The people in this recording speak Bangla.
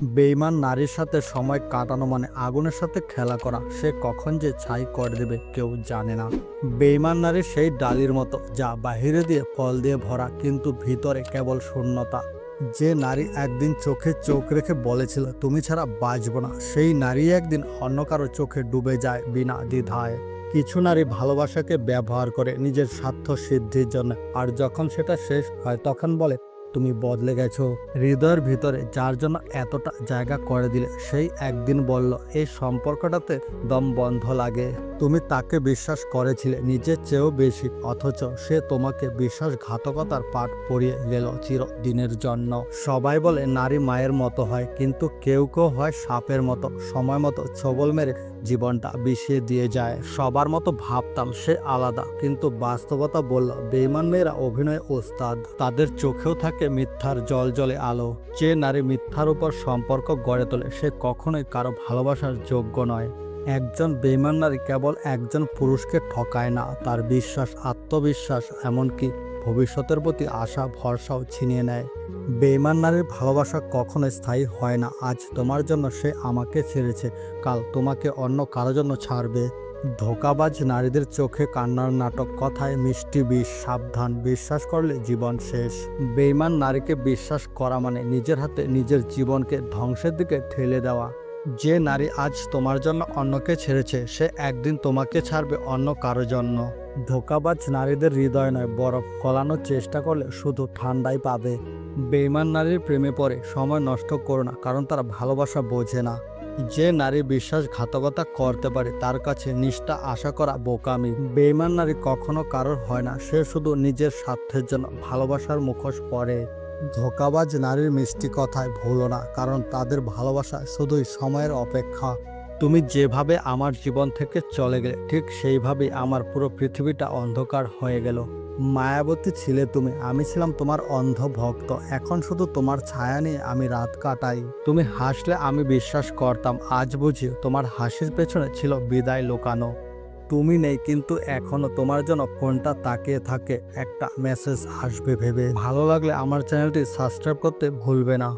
বেঈমান নারীর সাথে সময় কাটানো মানে আগুনের সাথে খেলা করা। সে কখন যে ছাই করে দেবে কেউ জানে না। বেঈমান নারী সেই ডালির মতো যা বাহিরে দিয়ে ফল দিয়ে ভরা, কিন্তু ভিতরে কেবল শূন্যতা। যে নারী একদিন চোখে চোখ রেখে বলেছিল তুমি ছাড়া বাঁচবো না, সেই নারী একদিন অন্য কারো চোখে ডুবে যায় বিনা দ্বিধায়। কিছু নারী ভালোবাসাকে ব্যবহার করে নিজের স্বার্থ সিদ্ধির জন্য, আর যখন সেটা শেষ হয় তখন বলে তুমি বদলে গেছো। হৃদয়ের ভিতরে যার জন্য এতটা জায়গা করে দিলে, সেই একদিন বলল এই সম্পর্কটাতে দম বন্ধ লাগে। তুমি তাকে বিশ্বাস করেছিলে নিজের চেয়েও বেশি, অথচ সে তোমাকে বিশ্বাসঘাতকতার পাঠ পড়িয়ে গেল চিরদিনের জন্য। সবাই বলে নারী মায়ের মতো হয়, কিন্তু কেউ কেউ হয় সাপের মতো, সময় মতো ছোবল মেরে জীবনটা বিষিয়ে দিয়ে যায়। সবার মতো ভাবতাম সে আলাদা, কিন্তু বাস্তবতা বলল বেঈমান মেয়েরা অভিনয় ওস্তাদ। তাদের চোখেও থাকে মিথ্যার জল জলে আলো। যে নারী মিথ্যার উপর সম্পর্ক গড়ে তোলে সে কখনোই কারো ভালোবাসার যোগ্য নয়। একজন বেঈমান নারী কেবল একজন পুরুষকে ঠকায় না, তার বিশ্বাস, আত্মবিশ্বাস, এমনকি ভবিষ্যতের প্রতি আশা ভরসাও ছিনিয়ে নেয়। বেঈমান নারীর ভালোবাসা কখনো স্থায়ী হয় না। আজ তোমার জন্য সে আমাকে ছেড়েছে, কাল তোমাকে অন্য কারো জন্য ছাড়বে। ধোঁকাবাজ নারীদের চোখে কান্নার নাটক, কথায় মিষ্টি বিষ, সাবধান, বিশ্বাস করলে জীবন শেষ। বেঈমান নারীকে বিশ্বাস করা মানে নিজের হাতে নিজের জীবনকে ধ্বংসের দিকে ঠেলে দেওয়া। যে নারী আজ তোমার জন্য অন্যকে ছেড়েছে, সে একদিন তোমাকে ছাড়বে অন্য কারো জন্য। ধোঁকাবাজ নারীদের হৃদয় নয়, বরফ গলানোর চেষ্টা করলে শুধু ঠান্ডাই পাবে। বেঈমান নারীর প্রেমে পড়ে সময় নষ্ট করো না, কারণ তারা ভালোবাসা বোঝে না। যে নারী বিশ্বাসঘাতকতা করতে পারে তার কাছে নিষ্ঠা আশা করা বোকামি। বেঈমান নারী কখনো কারোর হয় না, সে শুধু নিজের স্বার্থের জন্য ভালোবাসার মুখোশ পরে। ধোঁকাবাজ নারীর মিষ্টি কথায় ভুলো না, কারণ তাদের ভালোবাসা শুধুই সময়ের অপেক্ষা। তুমি যেভাবে আমার জীবন থেকে চলে গেলে, ঠিক সেইভাবেই আমার পুরো পৃথিবীটা অন্ধকার হয়ে গেল। মায়াবতী ছিলে তুমি, আমি ছিলাম তোমার অন্ধ ভক্ত। এখন শুধু তোমার ছায়া নিয়ে আমি রাত কাটাই। তুমি হাসলে আমি বিশ্বাস করতাম, আজ বুঝি তোমার হাসির পেছনে ছিল বিদায় লুকানো। তুমি নেই, কিন্তু এখনো তোমার জন্য ফোনটা তাকিয়ে থাকে একটা মেসেজ আসবে ভেবে। ভালো লাগলে আমার চ্যানেলটি সাবস্ক্রাইব করতে ভুলবে না।